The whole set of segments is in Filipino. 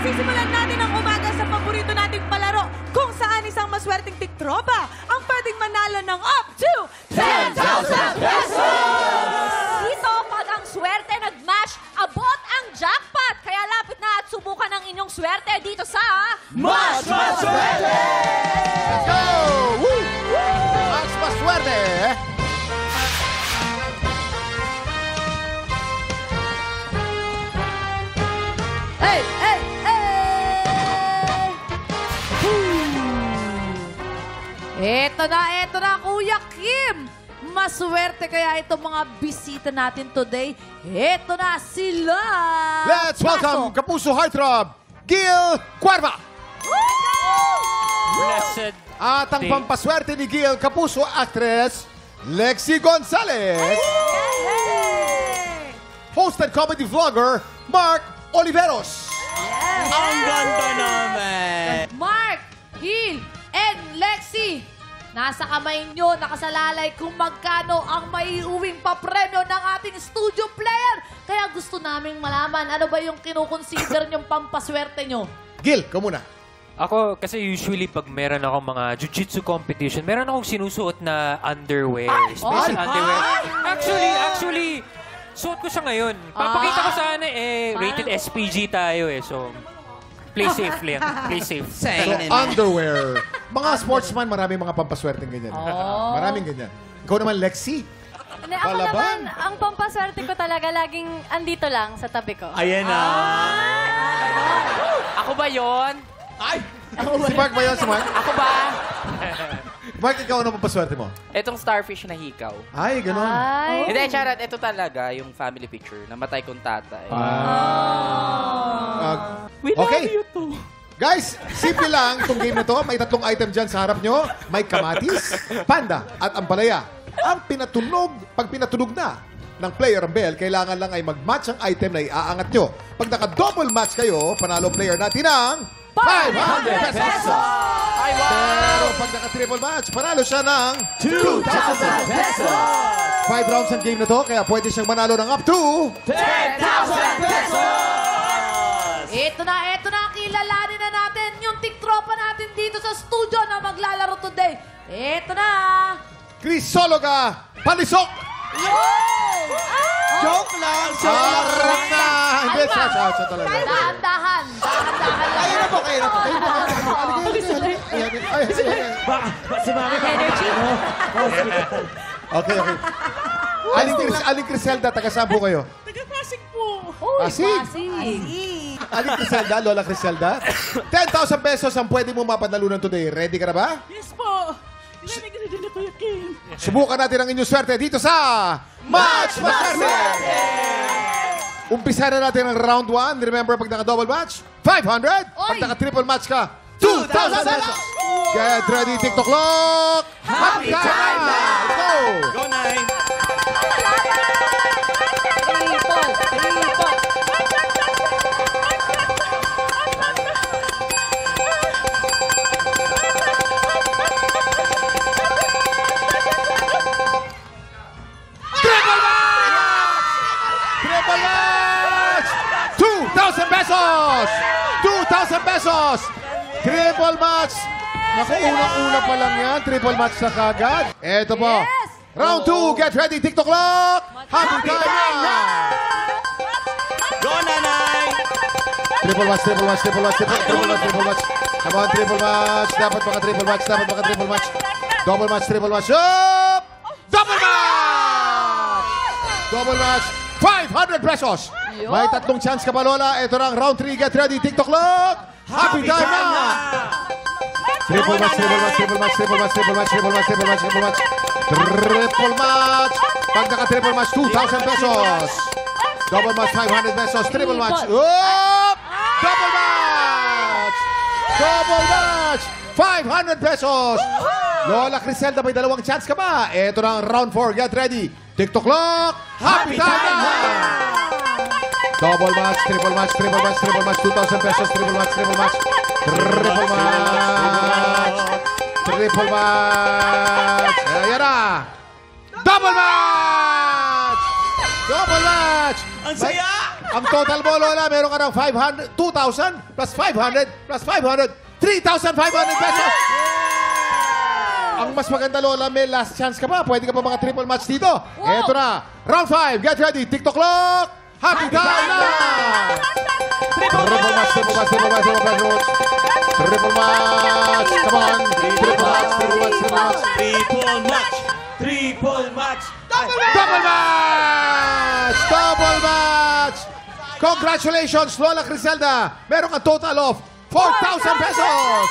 Sisimulan natin ang umaga sa paborito nating palaro kung saan isang maswerteng tiktropa ang pwedeng manalo ng up to 10,000 pesos! Dito, pag ang swerte nag-match, abot ang jackpot. Kaya lapit na at subukan ang inyong swerte dito sa... Mas Maswerte! Let's go! Woo! Mas Maswerte! Hey! Hey! Hey! Eto na, Kuya Kim! Maswerte kaya itong mga bisita natin today. Eto na sila! Let's welcome Kapuso Heartthrob, Gil Cuerva! Blessed. At ang pampaswerte ni Gil Kapuso actress, Lexi Gonzalez. Host and comedy vlogger, Mark Oliveros. Ang ganda naman. Mark, Gil, and Lexi! Nasa kamay nyo, nakasalalay kung magkano ang maiuwing papremyo ng ating studio player. Kaya gusto naming malaman, ano ba yung kinukonsider nyong pampaswerte nyo? Gil, ikaw muna. Ako, kasi usually pag meron akong mga jiu-jitsu competition, meron akong sinusuot na underwear. Special underwear. Actually, suot ko siya ngayon. Papakita ko sana rated SPG tayo so... Play safe lang. Play safe. So, underwear. Mga sportsman, maraming mga pampaswerteng ganyan. Maraming ganyan. Ikaw naman, Lexi. Hindi, ako Palaban. naman, ang pampaswerte ko talaga laging andito lang sa tabi ko. Ayan na. Ako ba yon? Ay! Si Mark ba yun? Si Mark? Ako ba? Mark, ikaw ano pampaswerte mo? Etong starfish na hikaw. Ay, ganun. Ay, Hindi, charot. Ito talaga yung family picture. Namatay kong tatay. Okay. Guys, simple lang itong game na to. May tatlong item dyan sa harap nyo. May kamatis, panda, at ampalaya. Ang pag pinatunog na ng player ang bell, kailangan lang ay mag-match ang item na iaangat nyo. Pag naka-double match kayo, panalo player natin ng 500 pesos! Pero pag naka-triple match, panalo siya ng 2,000 pesos! 5 rounds ang game na to, kaya pwede siyang manalo ng up to 10,000 pesos! Ito na, kilalanin na natin yung tiktropa natin dito sa studio na maglalaro today. Ito na! Crisologa Palisok! Joke lang! Sarap na! Hindi, sa talaga. Dahan-dahan lang. Kayo na po. Si Mami Energy. Okay. Aling Criselda, taga-saan po kayo? Taga-Pasig po. Pasig? Pasig. Aling Criselda, Lola Criselda. 10,000 pesos ang pwede mo mapanalunan today. Ready ka na ba? Yes po. Ready ka na din na, Kuya Kim. Subukan natin ang inyong swerte dito sa Match Maswerte! Umpisa na natin ang round 1. Remember, pag naka-double match, 500. Pag naka-triple match ka, 2,000 pesos. Get ready, TikTok clock. Happy time na! Let's go! Go, Nine! Triple. Triple match! 2,000 pesos! 2,000 pesos! Triple match! Naku, unang-una pa lang yan. Triple match na kagad. Eto po. Yes! Round 2. Get ready, TikTok clock! Happy time na! Go, Nanay! Triple match. Come on, triple match. Dapat maka-triple match. Double match, triple match. Up! Double match! Double match. 500 pesos. May tatlong chance ka pa, Lola. Ito na ang round 3. Get ready, TikTok clock. Happy time na! Triple match. Pag naka-triple match, 2,000 pesos. Double match, 500 pesos. Triple match. Up! Double match! 500 pesos. Lola Criselda, may dalawang chance ka ba? Ito na ang round 4. Get ready. TikTok clock. Happy time na! Double match, triple match, 2,000 pesos. Triple match. Ayan na. Double match! Ang saya! Ang total mo, Lola, meron ka ng 2,000 plus 500 plus 500, 3,500 pesos! Ang mas maganda, Lola, may last chance ka pa. Pwede ka pa mga triple match dito. Eto na. Round 5. Get ready. TikTok clock. Happy time na! Triple match, triple match, triple match, triple match. Triple match. Come on. Triple match, triple match, triple match. Triple match! Triple match! Double match! Double match! Congratulations, Lola Criselda. Meron ka total of 4,000 pesos.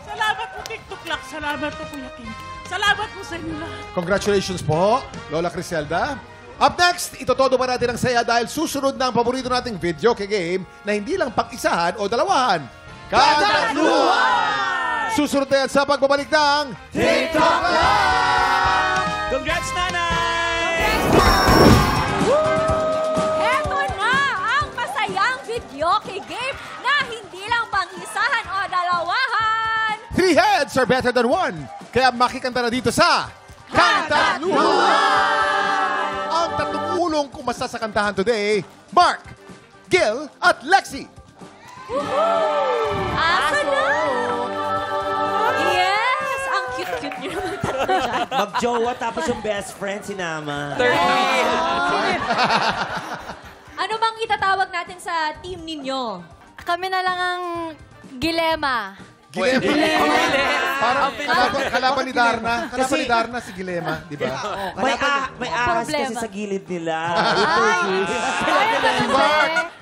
Salamat po, TikTok Lock. Salamat po, Kuya King. Salamat po sa inyo lahat. Congratulations po, Lola Criselda. Up next, itotodo pa natin ang saya dahil susunod na ang paborito nating video game na hindi lang pang-isahan o dalawahan. Katatluhan! Susunod na yan sa pagbabalik ng TikTok Live! Congrats, Nanay! Heto na ang masayang video game na hindi lang pang-isahan o dalawahan. 3 heads are better than 1. Kaya makikanta na dito sa Katatluhan! Ang tatlong ulong kumasa sa kantahan today, Mark, Gil, at Lexi. Asa na? Yes! Ang cute-cute niyo naman tatlo dyan. Mag-jowa tapos yung best friend sinama. Ano bang itatawag natin sa team ninyo? Kami na lang ang Gilema. Gilema. Parang kalaban ni Darna. Kalaban ni Darna si Gilema, di ba? May ahas kasi Problema. sa gilid nila.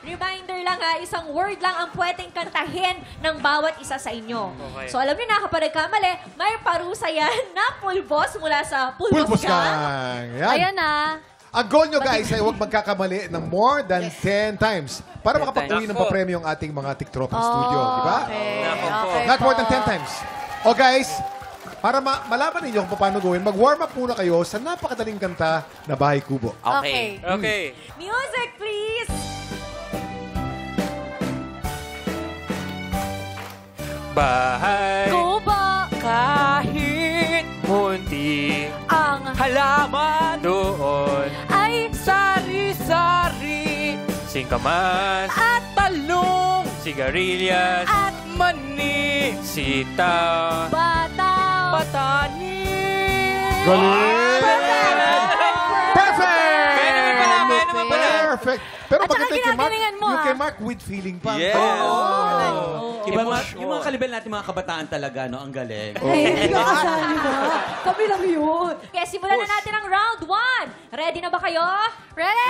Reminder lang ha, isang word lang ang pwedeng kantahin ng bawat isa sa inyo. Okay. So alam niyo na, kapag nagkamali, may parusa yan na pulbos mula sa Pulbos Pulpos Gang. Gang. Yan. Ayan na. Ang goal nyo guys ay huwag magkakamali ng more than 10 times para makapag-uwi ng papremyo ang ating mga TikTropa studio, di ba? Okay. Not more than 10 times. O guys, para malaman ninyo kung paano gawin, mag-warm up muna kayo sa napakadaling kanta na Bahay Kubo. Okay. Okay. Music, please! Bahay. Kubo! Kahit munti Ang halaman doon. ay Sari-sari. Singkamas. at Talong. Sigarilyas. at Mani. Sitaw. bataw. Patani. Galing! Perfect! Kaya naman pala. Perfect! Pero At saka maganda yung kay Mark, ginagalingan mo, yung ah. kay Mark with feeling pa. Yeah. Iba, yung mga kalibel natin, mga kabataan talaga, no? Ang galing. Hindi ka kasali ba? Kami lang yun. Kaya simulan na natin ang round 1. Ready na ba kayo? Ready!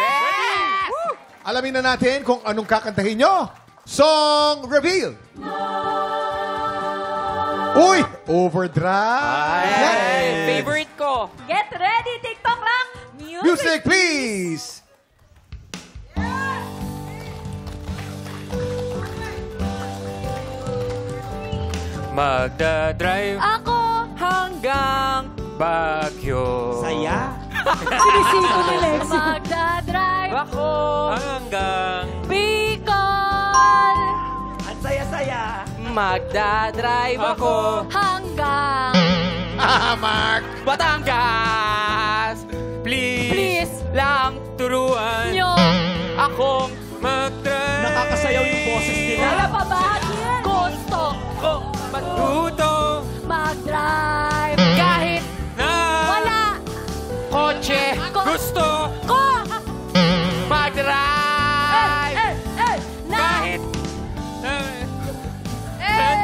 Alamin na natin kung anong kakantahin nyo. Song reveal! Uy! Overdrive! Ay, favorite ko. Get ready, TikTok lang. Music, please! Magdadrive Ako. hanggang Baguio. Saya. Sinisito ni Lexi. Magdadrive. Ako hanggang Bicol. At saya-saya. magdadrive ako Hanggang. Mark! Batangas. Please, Please. lang turuan Nyo. akong mag-drive. Nakakasayaw yung boses nila. Wala pa ba? Gusto ko matuto mag-drive. kahit na Wala kotse gusto ko. mag-drive. Na. Kahit na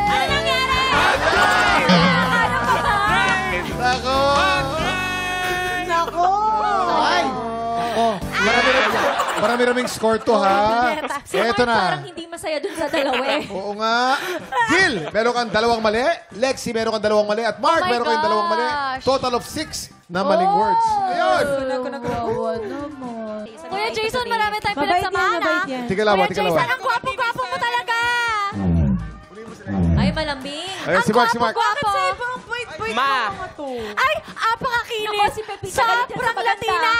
Ano nangyari? Ano pa ba? Nako! Nako! Ay! Marami-raming score to, ha? Si Eto Mark na. parang hindi masaya dun sa dalawa eh. Oo nga. Gil, meron kang dalawang mali. Lexi, meron kang dalawang mali. At Mark, Oh my meron kang dalawang mali. gosh. Total of 6 na maling words. Ayun. Kuya Jason, marami tayong Mabait yan, pinagsamahan mabait ha. yan. Tika lang, Kuya tika lang. Jason, ang gwapo-gwapo mo talaga. Ay, malambing. Ayun, si Mark, si Mark. Gwapo. Parang wait, Ma. mga to. Ay, apakakinis. Naku, si Pepita galit yan sa Sobrang maganda. Latina.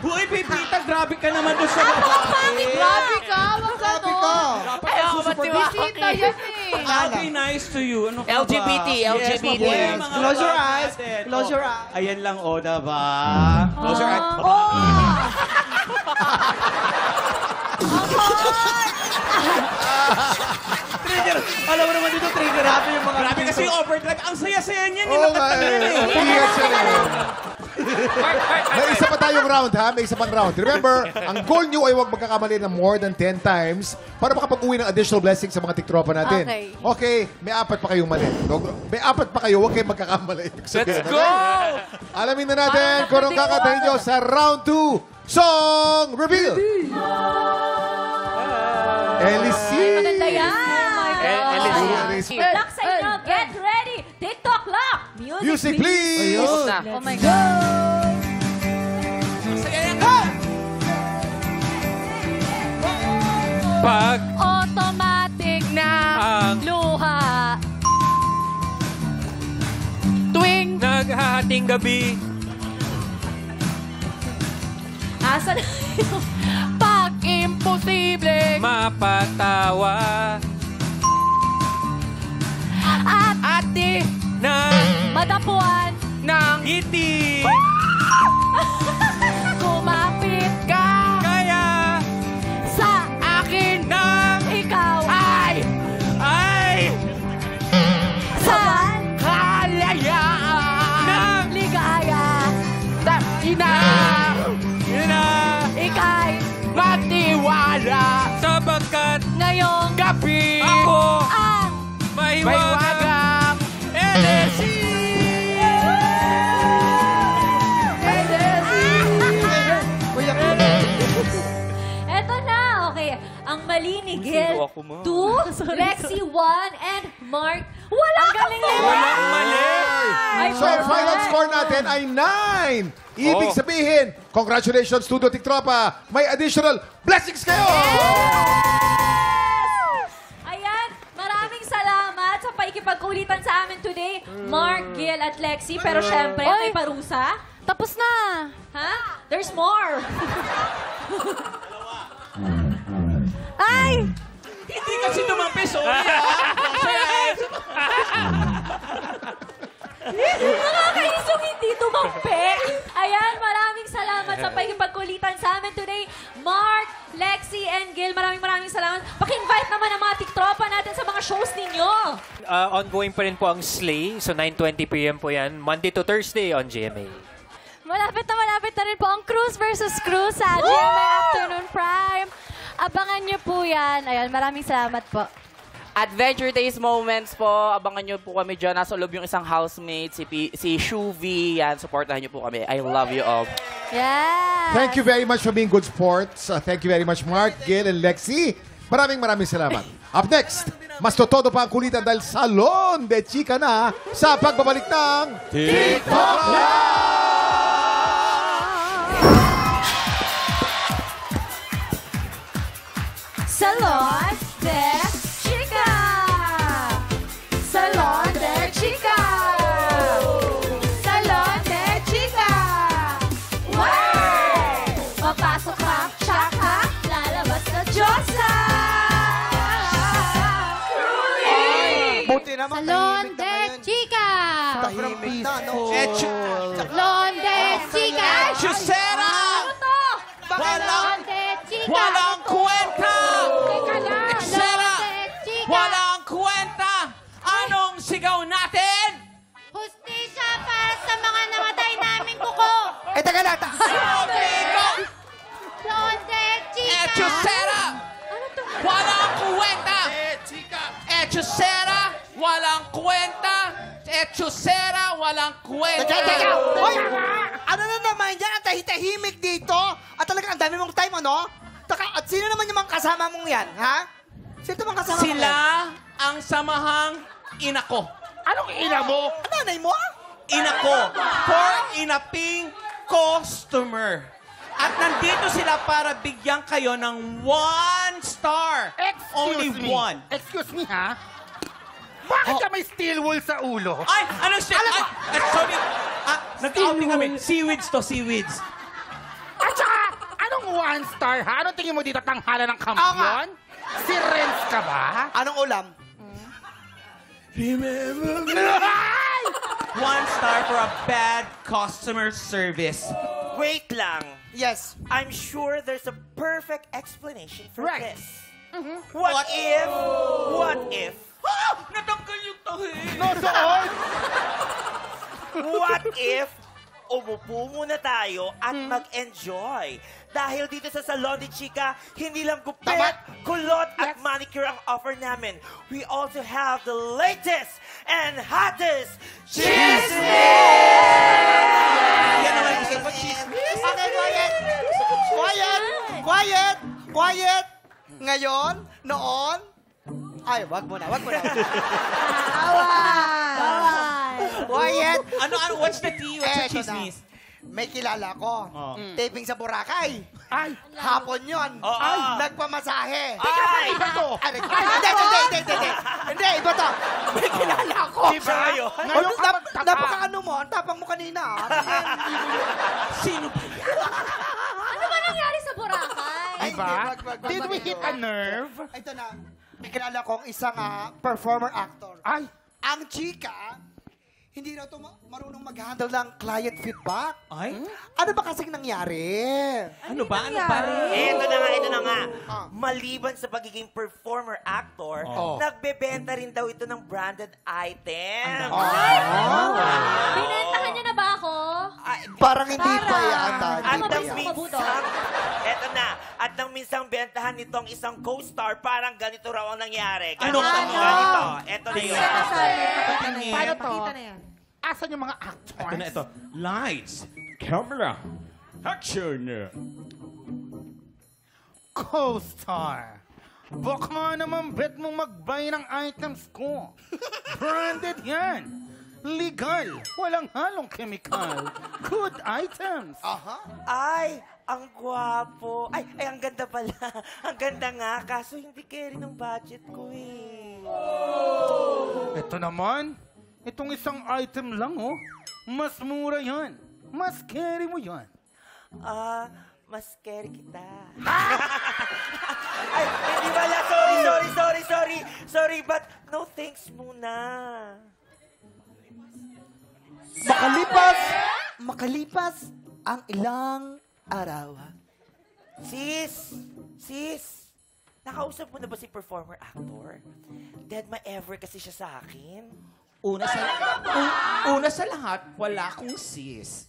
Huy, Pepita, grabe ka naman doon sa Apakapangit. Grabe ka. Wag Sabi ka. Ay, ako matiwaki. Bisita yan eh. I'll be nice to you. Ano ka LGBT, ba? LGBT. Yes, mga Close your kapatid eyes. natin. Close your Oh, eyes. Ayan lang, o, diba? Close your eyes. Trigger. Alam mo naman dito, trigger happy yung mga... Grabe kasi yung overdrive. Ang saya-saya niyan. Oo nga eh. Ingat siya eh. May isa pa tayong round ha, may isa pang round. Remember, ang goal nyo ay huwag magkakamali ng more than 10 times para makapag-uwi ng additional blessing sa mga tiktropa natin. Okay, may 4 pa kayong mali. May 4 pa kayo, huwag kayong magkakamali. Let's go! Alamin na natin kung anong kakatahin nyo sa round 2. Song reveal! LC! Maganda yan. LC. Clock sa inyo. Get ready. TikTok clock. Music please! Oh my God. Pag Automatic na Ang luha. Tuwing naghahating gabi, Asan na yung... pag-imposible mapatawa at ate ng madapuan ng ngiti. kumapit ka Kaya sa akin ng ikaw ay sa kalayaan ng ligaya ina ika'y magtiwala sapagkat ngayong gabi ako ang mahiwagang LSC. Eto na. Okay. Ang mali ni Gil. Sino ako, ma? 2, Lexi 1, and Mark. Wala kang mali. Walang mali. Ay, So, ang final score natin ay 9. Ibig Oh. sabihin, congratulations, Studio Tiktropa. May additional blessings kayo! Ayan, maraming salamat sa paikipagkulitan sa amin today, Mark, Gil, at Lexi. Pero syempre, may parusa. tapos na Ha? There's more. ay Hindi kasi tumampi, sorry Nakakaisong hindi tumampi. Ayan, maraming salamat sa paikipagkulitan sa amin today, Mark, Lexi, and Gil. Maraming salamat. Paki-invite naman ang mga tiktropa natin sa mga shows ninyo. Ongoing pa rin po ang Slay. So 9:20 p.m. po yan. Monday to Thursday on GMA. malapit na rin po ang Cruise versus Cruise sa GMA Afternoon Prime. Abangan niyo po yan. Ayun, maraming salamat po. Adventure Days moments po. Abangan nyo po kami dyan. Nasa loob yung isang housemate, si Shuvi. Yan, supportahan nyo po kami. I love you all. Yes! Thank you very much for being good sports. Thank you very much, Mark, Gil, and Lexi. Maraming salamat. Up next, mas totodo pa ang kulitan dahil Salon de Chica na sa pagbabalik ng TikTok Live! Salon de Chica! Salon de Chica! Salon de Chica! Wow! Papasok ka, Chaka, lalabas na Diyosa! Buti naman, Salon tahimik na de ngayon. Chica! Tahimik na, no? Salon de Chica! Chusera! Ano to? Salon de Chica! Walang kwenta! Teka lang! Chusera! Salon de Chica! Walang kwenta! Anong sigaw natin? Hustisya para sa mga namatay naming kuko! Eh, teka lang. Amigo! Salon de Chica! Chusera! Walang kwenta! Chusera! Walang kwenta! Chusera! Walang kwenta! Hoy, ano na naman yan? Ang tahimik dito. At talagang ang dami mong time, ano? At sino naman yung mga kasama mong yan, ha? Sino mga kasama mo? Sila ang samahang ina ko. Anong ina mo? Nanay mo? Ina ko. For inaping customer. At nandito sila para bigyan kayo ng 1 star. Only 1. Excuse me, ha? Bakit ka may steel wool sa ulo? Ay, ano siya? Sorry. Nag-outing kami. Seaweeds to, seaweeds. At saka, anong 1 star, ha? Anong tingin mo dito, tanghala ng kampiyon? Si Renz ka ba? Anong ulam? Remember me. 1 star for a bad customer service. Wait lang. Yes. I'm sure there's a perfect explanation for Right. this. What if, Natanggal yung tahi. Noon! what if, umupo muna tayo at mag-enjoy. Dahil dito sa Salon de Chica, hindi lang gupit, kulot at manicure ang offer namin. We also have the latest and hottest chismis! Yan naman gusto ko, chismis. Okay, quiet! Quiet! Quiet! Quiet! Ngayon, noon, ay, wag mo na. Quiet! Ano, what's the tea? What's the Eto chismis? na. May kilala ko. Taping sa Boracay. Ay! Hapon yun. Ay! Nagpamasahe. Ay! Iba to! Hindi, iba to. May kilala ko. Diba yun? Ngayon ka magtaka. Napaka-ano mo, ang tapang mo kanina. Sino ba yan? Ano ba nangyari sa Boracay? Ay, Diba? wag. Did we hit a nerve? Ito na, may kilala kong isang performer actor. Ay! Ang chika, hindi raw ito marunong mag-handle ng client feedback. Ay? Ano ba kasing nangyari? Ano ba? Ito na nga. Ah. Maliban sa pagiging performer-actor, nagbebenta rin daw ito ng branded item. Binentahan niyo na ba ako? Parang hindi pa yata. At Hindi pa nang yata. minsang, eto na, at nang minsang bentahan nitong isang co-star, parang ganito raw ang nangyari. Ano? Ganito. Eto na yun. Paano to? Pakita na yan. Asan yung mga actors? Ito na ito. Lights, camera, action. Co-star. Baka naman bet mong mag-buy ng items ko. Branded yan. Legal. Walang halong chemical. Good items. Ay, ang gwapo. Ay, ang ganda pala. Ang ganda nga, kaso hindi carry ng budget ko eh. Ito naman. Itong isang item lang, oh. Mas mura yan. Mas carry mo yan. Mas carry kita. Ay, hindi pala. Sorry, but no thanks muna. Makalipas ang ilang araw. Sis, nakausap mo na ba si performer actor? Dead ma ever kasi siya sa akin. Una sa lahat, wala akong sis.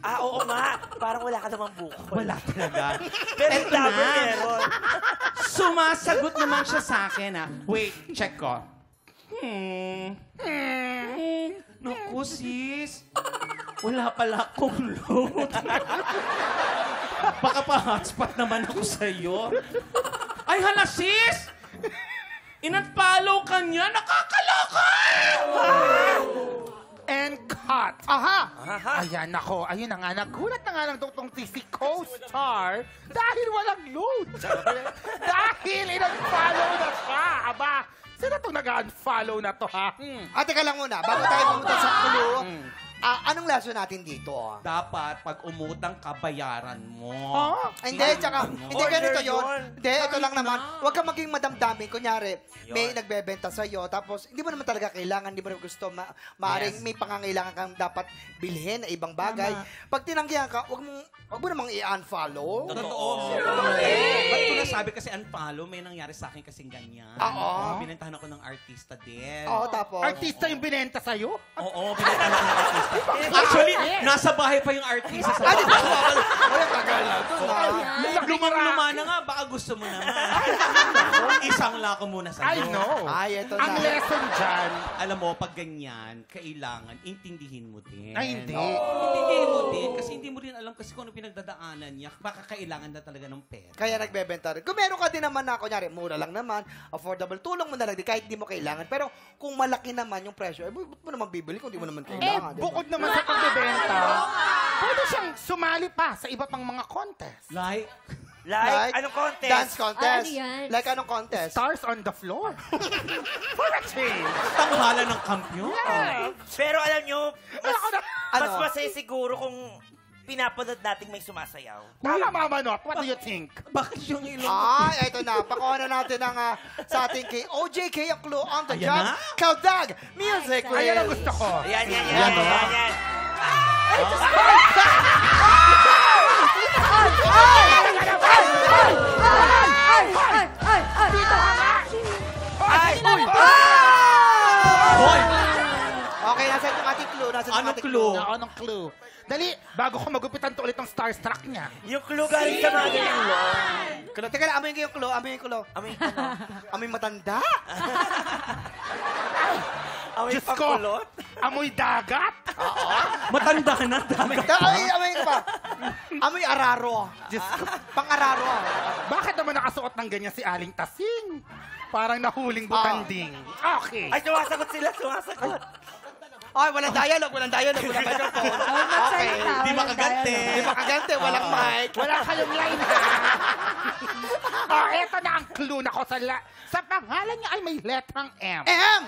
Oo nga. Parang wala ka naman buko. Wala talaga. Pero yung Eto lover na. meron. Sumasagot naman siya sa akin, ha. Wait, check ko. Naku, sis. Wala pala akong load. Baka pa-hotspot naman ako sa'yo. Ay, hala, sis! Inat-follow ka niya. Nakakaloka! And cut. Aha! Ayan, nako. Ayun na nga. Nagulat na nga lang itong si co-star dahil walang load. Dahil in-unfollow na siya. Aba, sino itong nag-unfollow na to, ha? Teka lang muna, bago tayo pumunta sa clue, anong lesson natin dito? Dapat, pag umutang ka, bayaran mo. Hindi, tsaka, hindi ganito yun. Hindi, ito lang naman. Huwag kang maging madamdamin. Kunyari, may nagbebenta sa'yo, tapos hindi mo naman talaga kailangan, hindi mo naman gusto, maaaring may pangangailangan kang dapat bilhin na ibang bagay. Pag tinanggihan ka, huwag mo namang i-unfollow. Totoo. Ba't ko nasabi kasi unfollow? May nangyari sa akin kasing ganyan. Oo. Binentahan ako ng artista din. Oo, tapos? Artista yung binenta sa'yo? Oo, binentahan ako ng artista. Actually, nasa bahay pa yung artista sa Ay, bahay. Ay, tagal na. Ito na. Lumang-luma na nga, baka gusto mo naman. Isang lako muna I sa'yo. know. Ay, ito Ang na. lesson dyan, Alam mo, pag ganyan, kailangan intindihin mo din. ay hindi. Intindihin mo din, kasi hindi mo rin alam kasi kung ano pinagdadaanan niya. Baka kailangan na talaga ng pera. Kaya nagbebenta rin. Kung meron ka din naman na, kunyari, mura lang naman, affordable, tulong mo na lang din kahit di mo kailangan. Pero kung malaki naman yung presyo, ba't mo naman bibili kung di mo naman kailangan? diba? Bukod naman sa pagbebenta, pwede siyang sumali pa sa iba pang mga contest. Like, Like, anong contest? Dance contest. Ano yan? Like anong contest? Stars on the floor. For a change. tanghalan ng kampyon. Pero alam nyo, mas Ano? masaya siguro kung pinapanood nating may sumasayaw. Tama, Mama Not. What do you think? Bakit yung ilong? Eto na. Pakuha na natin ang sa ating kay OJK ang clue on the Ayan job. na. Kaudag Music Quiz. Ayan ang gusto ko. Yan. Okay, nasan yung ating clue? Anong clue? Anong clue? Dali, bago ko magupitan to ulit ang starstruck niya. Yung clue galing sa mga ilong. Teka lang, amoy yung clue. Amoy yung clue. Amoy ano? Amoy matanda. Amoy Diyos ko, pangkulot? amoy dagat? Matanda na. Dami ka. Amoy ko ba? Amoy araro. Diyos ko. Pang-araro. Bakit naman nakasuot ng ganyan si Aling Tasing? Parang nahuling butanding. Okay. Ay, sumasagot sila, sumasagot. Ay, walang dialogue, walang microphone. Okay. Di makagante. Di makagante, walang mic. Wala kayong line, ha? Eto na ang clue na ko sa pangalan niya ay may letrang M. M!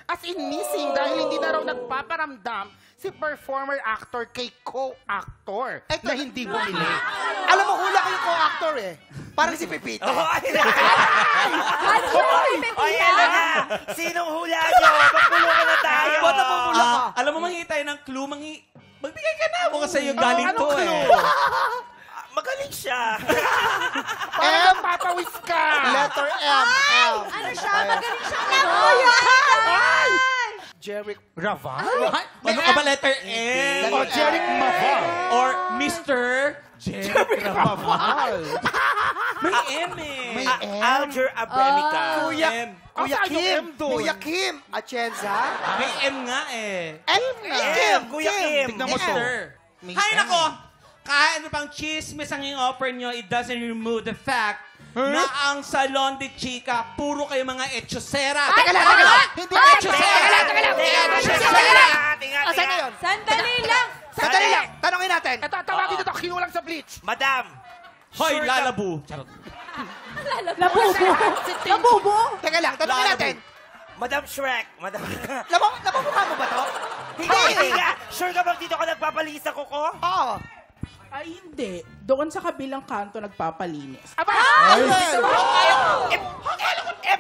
As in missing dahil hindi na raw nagpaparamdam si performer-actor kay co-actor na hindi bumili. Alam mo, hula ko yung co-actor eh. Parang si Pepito. Ay, ano na? Sinong hula nyo? Magpulungan na tayo. Ba't napupula ka? Alam mo, manghi tayo ng clue. Magbigay ka na. Mukha sa'yo galing to anong clue? Magaling siya. Parang papawis ka. Letter M. M. Ano siya? Magaling siya. Jeric. Raval? Ano ka ba letter M? O Jeric Maval? Or Mr. Jerry Raval. May M eh. May M. Alger Abremica. Kuya Asan yung Kim. M doon? Kuya Kim. Atienza. May M nga eh. M. Kim. Kuya Kim. Tignan mo to. Mister. May Hay M. nako! Kahit ano pang chismis ang i-offer nyo, it doesn't remove the fact na ang Salon de Chica, puro kayo mga echosera. Teka lang. Hindi Echosera! Asan na yun? Sandali lang. Sandali lang. Tanongin natin. Ito, tawagin ito, kinulang sa bleach. Madam. Hoy, Sure ka- lalabu. Charot. Nabubo. Teka lang, tanongin natin. Madam Shrek. Madam. Napamukha mo ba to? Hindi nga. Sure ka bang dito ka nagpapalinis sa kuko? Oo. Ay, hindi. Doon sa kabilang kanto nagpapalinis. Aba!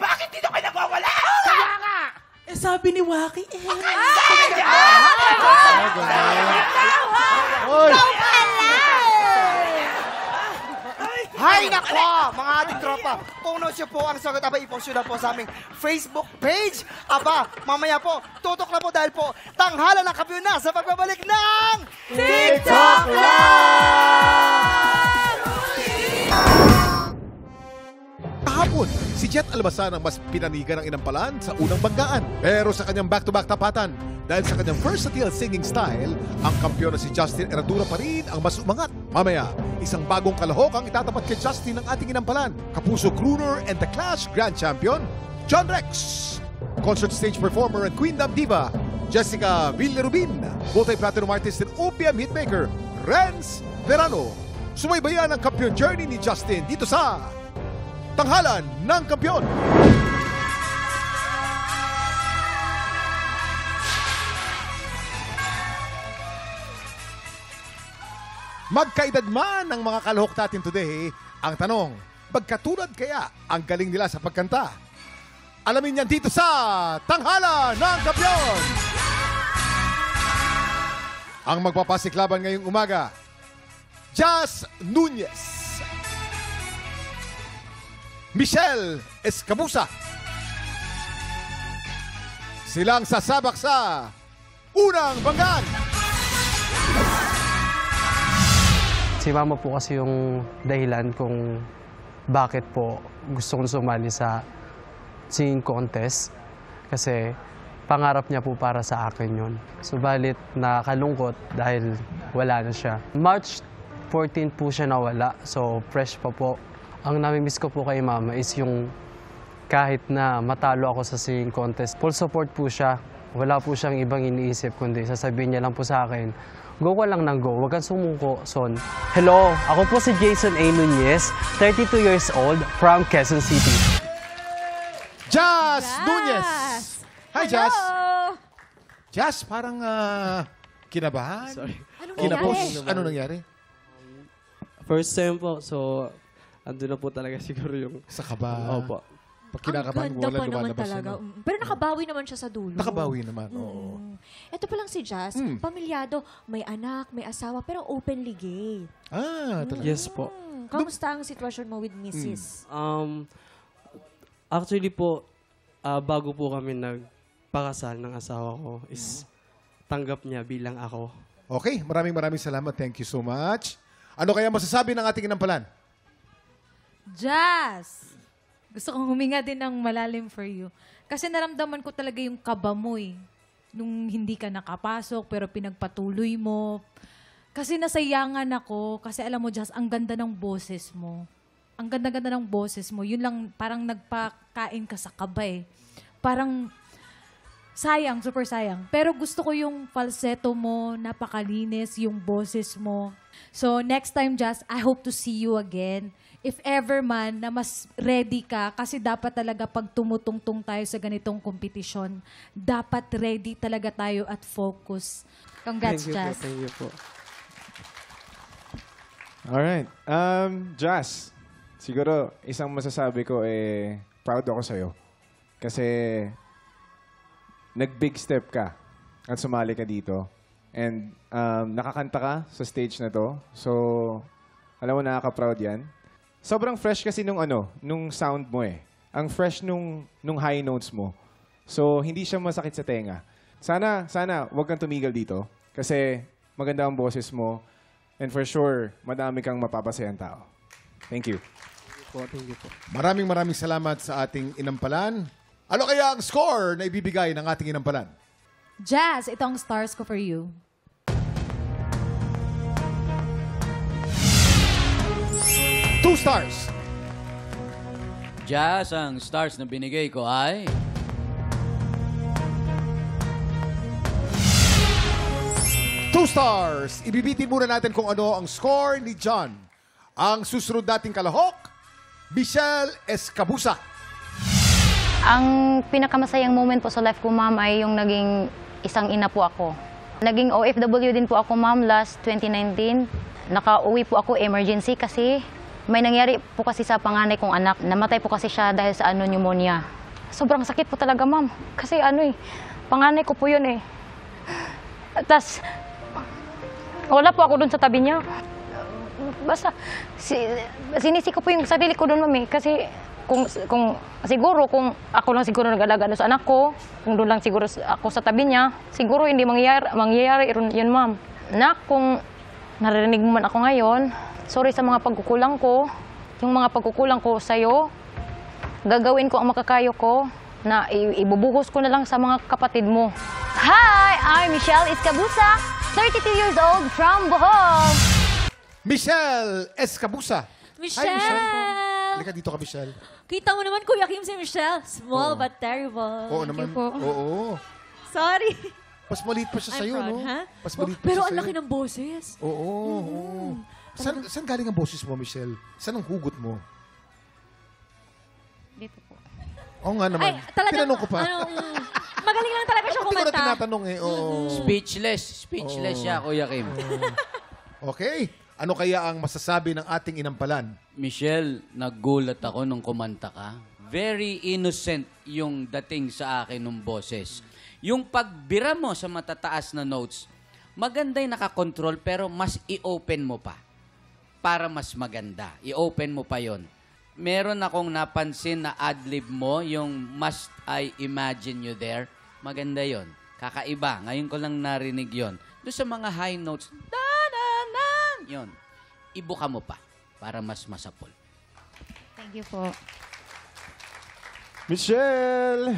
Bakit dito kayo nagwawala? Kaya nga! Eh, sabi ni Waki, Hay nako, mga ating tropa. Kung no siya po ang sagot, aba, i-post nyo na po sa aming Facebook page. Aba, mamaya po, tutok na po dahil po, tanghalan ng kampiyon na sa pagbabalik ng TikTok Kahapon, si Jet Almasan ang mas pinanigan ng inampalan sa unang banggaan. Pero sa kanyang back-to-back tapatan, dahil sa kanyang versatile singing style, ang kampiyon na si Justin Herradura pa rin ang mas umangat. Mamaya, isang bagong kalahok ang itatapat kay Justin ng ating inampalan. Kapuso crooner and the Clash Grand Champion, John Rex. Concert stage performer and Queen Dam Diva, Jessica Villarubin. Multi-platinum artist and OPM hitmaker, Renz Verano. Sumaybayan ang kampiyon journey ni Justin dito sa Tanghalan ng Kampiyon. Magkaedad man ang mga kalahok natin today, ang tanong, magkatulad kaya ang galing nila sa pagkanta? Alamin yan dito sa Tanghalan ng Kampiyon. Ang magpapasiklaban ngayong umaga, Jazz Nunez, Michelle Escabusa. Silang sasabak sa unang banggaan. Si Mama po kasi yung dahilan kung bakit po gusto kong sumali sa singing contest. Kasi pangarap niya po para sa akin yun. Subalit nakakalungkot dahil wala na siya. March 14 po siya nawala, so fresh pa po. Ang nami-miss ko po kay Mama is yung kahit na matalo ako sa singing contest, full support po siya. Wala po siyang ibang iniisip, kundi sasabihin niya lang po sa akin, go ka lang ng go, huwag kang sumuko, son. Hello, ako po si Jason A. Nunez, 32 years old, from Quezon City. Jazz Nunez. Hi, Jazz. Hello! Jazz, parang Kinabahan? Sorry. Anong Kinapos? nangyari? Ano nangyari? First time po, so andun na po talaga siguro yung... Sa kaba. Opo. Pag kinakabahan, Ang ganda wala pa naman lumalabas. talaga. Ano? Pero nakabawi naman siya sa dulo. Nakabawi naman, oo. Ito pa lang si Jazz, pamilyado, may anak, may asawa, pero openly gay. Talaga. Yes po. Kamusta ang sitwasyon mo with Mrs.? Actually po, bago po kami nagpakasal ng asawa ko, is tanggap niya bilang ako. Okay, maraming salamat. Thank you so much. Ano kaya masasabi ng ating inampalan? Jazz! Gusto kong huminga din ng malalim for you. Kasi naramdaman ko talaga yung kaba mo eh. Nung hindi ka nakapasok, pero pinagpatuloy mo. Kasi nasayangan ako. Kasi alam mo, Jazz, ang ganda ng boses mo. Ang ganda-ganda ng boses mo. Yun lang, parang nagpakain ka sa kaba eh. Parang sayang, super sayang. Pero gusto ko yung falsetto mo, napakalinis, yung boses mo. So next time, Jazz, I hope to see you again. If ever man na mas ready ka, kasi dapat talaga pag tumutungtong tayo sa ganitong kompetisyon, dapat ready talaga tayo at focus. Congrats, Jazz. Thank you po. Alright. Jazz, siguro isang masasabi ko proud ako sa'yo. Kasi nag-big step ka at sumali ka dito. And nakakanta ka sa stage na to. So, alam mo, nakaka-proud yan. Sobrang fresh kasi nung sound mo eh. Ang fresh nung high notes mo. So, hindi siya masakit sa tenga. Sana, wag kang tumigil dito. Kasi maganda ang boses mo. And for sure, madami kang mapapasayang tao. Thank you. Thank you po. Maraming salamat sa ating inampalan. Ano kaya ang score na ibibigay ng ating inampalan? Jazz, ito ang stars ko for you. Two stars. Jazz, ang stars na binigay ko ay... Two stars. Ibibitin muna natin kung ano ang score ni John. Ang susunod nating kalahok, Michelle Escabusa. Ang pinakamasayang moment po sa life ko, ma'am, ay yung naging isang ina po ako. Naging OFW din po ako, ma'am, last 2019. Nakauwi po ako emergency kasi may nangyari po kasi sa panganay kong anak. Namatay po kasi siya dahil sa pneumonia. Sobrang sakit po talaga, ma'am. Kasi panganay ko po yun eh. Tapos, wala po ako doon sa tabi niya. Basta, sinisi ko po yung sarili ko doon, ma'am, eh. Kasi kung ako lang siguro nag-alaga sa anak ko, kung doon lang siguro ako sa tabi niya, siguro hindi mangyayari yun, ma'am. Kung narinig mo man ako ngayon, sorry sa mga pagkukulang ko. Yung mga pagkukulang ko sa'yo, gagawin ko ang makakayo ko na ibubuhos ko na lang sa mga kapatid mo. Hi! I'm Michelle Escabusa, 32 years old from Bohol. Michelle Escabusa. Michelle! Hi, Michelle. Halika dito ka, Michelle. Kita mo naman, Kuya Kim, si Michelle. Small but terrible. Oo naman. Oo. Sorry. Mas maliit pa siya sa'yo, no? Ha? Mas maliit pa Pero siya ang laki sa'yo. ng boses. Oo. Saan galing ang boses mo, Michelle? Saan ang hugot mo? Dito po. Oo nga naman. Tinanong ko pa. Magaling lang talaga siya Hindi ko kumanta. na tinatanong eh. Oo. Speechless siya, Kuya Kim. Okay. Ano kaya ang masasabi ng ating inampalan? Michelle, nagulat ako nung kumanta ka. Very innocent yung dating sa akin ng boses. Yung pagbira mo sa matataas na notes, maganda yung nakakontrol pero mas i-open mo pa para mas maganda. I-open mo pa yon. Meron akong napansin na ad-lib mo, yung must I imagine you there. Maganda yon. Kakaiba. Ngayon ko lang narinig yon. Doon sa mga high notes, yon. Ibuka mo pa para mas masapol. Thank you po. Michelle!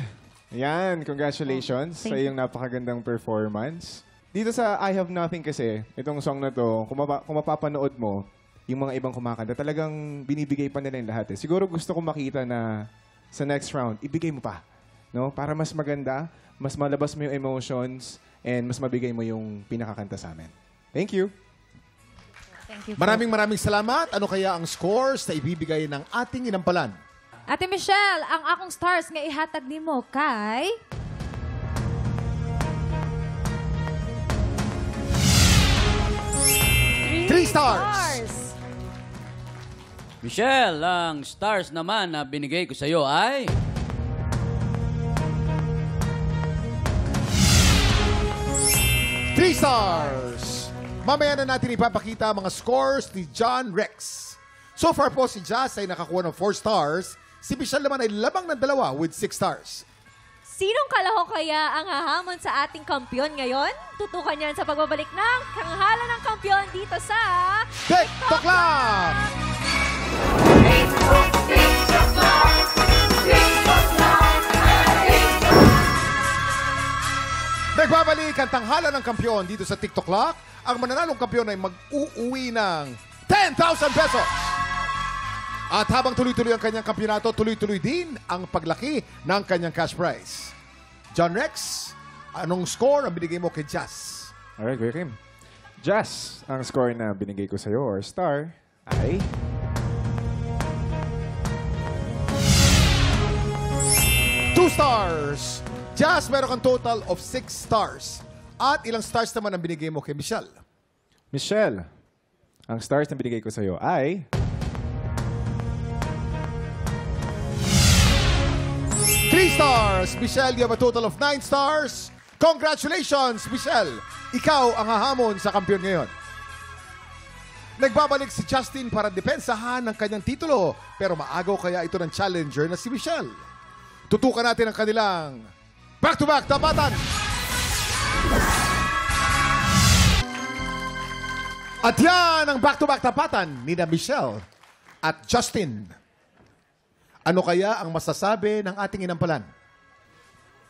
Yan, congratulations sa iyong napakagandang performance. Dito sa I Have Nothing kasi, itong song na to, kung mapapanood mo, yung mga ibang kumakanta, talagang binibigay pa nila yung lahat. Eh. Siguro gusto ko makita na sa next round, ibigay mo pa. No? Para mas maganda, mas malabas mo yung emotions, and mas mabigay mo yung pinakakanta sa amin. Thank you. Thank you po. Maraming salamat. Ano kaya ang scores na ibibigay ng ating inampalan? Ate Michelle, ang akong stars nga ihatag nimo kay... stars. Michelle, ang stars naman na binigay ko sa'yo ay... 3 stars. Mamaya na natin ipapakita mga scores ni John Rex. So far po si Jazz ay nakakuha ng 4 stars. Si Michelle naman ay lamang ng 2 with 6 stars. Sinong kalahok kaya ang hahamon sa ating kampyon ngayon? Tutukan yan sa pagbabalik ng Tanghalan ng Kampyon dito sa... TikTok Club! Nagbabalik ang Tanghalan ng Kampyon dito sa TikTok Clock. Ang mananalong kampyon ay mag-uuwi ng 10,000 pesos. At habang tuloy-tuloy ang kanyang kampyonato, tuloy-tuloy din ang paglaki ng kanyang cash prize. John Rex, anong score ang binigay mo kay Jazz? Alright, Kuya Kim. Jazz, ang score na binigay ko sa'yo, or star, ay... 2 stars. Jazz, meron kang total of 6 stars. At ilang stars naman ang binigay mo kay Michelle? Michelle, ang stars na binigay ko sa'yo ay... 3 stars. Michelle, you have a total of 9 stars. Congratulations, Michelle. Ikaw ang hahamon sa kampyon ngayon. Nagbabalik si Justin para depensahan ang kanyang titulo. Pero maagaw kaya ito ng challenger na si Michelle. Tutukan natin ang kanilang back-to-back tapatan. At yan ang back-to-back tapatan ni Michelle at Justin. Ano kaya ang masasabi ng ating inampalan?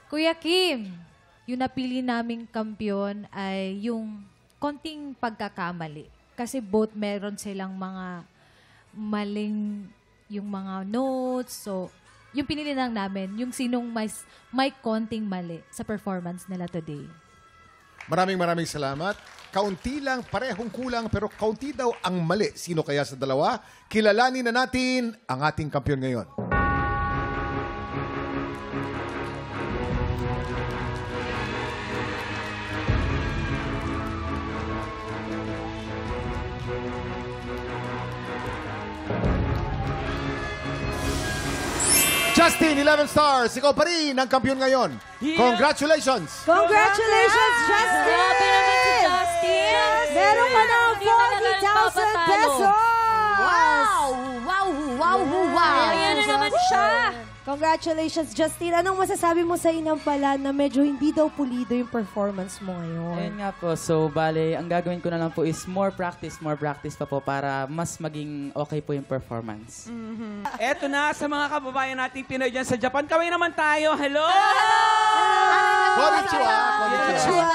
Kuya Kim, yung napili naming kampyon ay yung konting pagkakamali. Kasi both meron silang mga maling yung mga notes. So, yung pinili lang namin, yung sinong may konting mali sa performance nila today. Maraming salamat. Kaunti lang, parehong kulang, pero kaunti daw ang mali. Sino kaya sa dalawa? Kilalanin na natin ang ating kampyon ngayon. Justin, 11 stars. Ikaw pa rin ang kampyon ngayon. Congratulations! Congratulations, Justin! Grabe naman si Justin! Meron ka ng Hindi talaga 40,000 pesos! Wow! Wow! Wow! Wow! Ayan na naman siya! Congratulations, Justin. Anong masasabi mo sa inampalan na medyo hindi daw pulido yung performance mo ngayon? Ayun nga po. So, bale, ang gagawin ko na lang po is more practice pa po para mas maging okay po yung performance. Eto na sa mga kababayan nating Pinoy dyan sa Japan. Kaway naman tayo. Hello! Konnichiwa! Konnichiwa!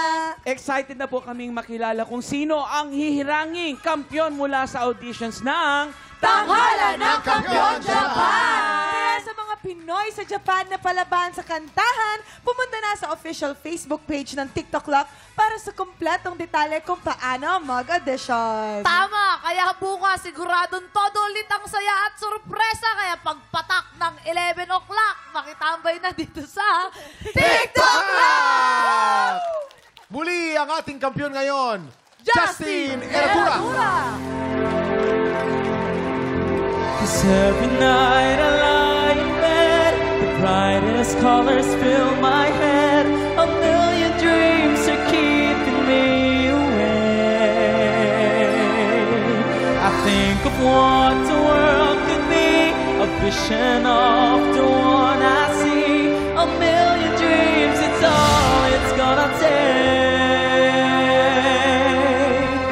Excited na po kaming makilala kung sino ang hihiranging kampiyon mula sa auditions ng Tanghalan ng Kampyon Japan! Kaya sa mga Pinoy sa Japan na palaban sa kantahan, pumunta na sa official Facebook page ng TikTok Clock para sa kumpletong detalye kung paano mag-audition. Tama! Kaya bukas siguradong todo ulit ang saya at sorpresa. Kaya pagpatak ng 11 o'clock, makitambay na dito sa TikTok Clock! Muli ang ating kampyon ngayon, Justin Eradura! Cause every night I lie in bed, the brightest colors fill my head. A million dreams are keeping me awake. I think of what the world could be, a vision of the one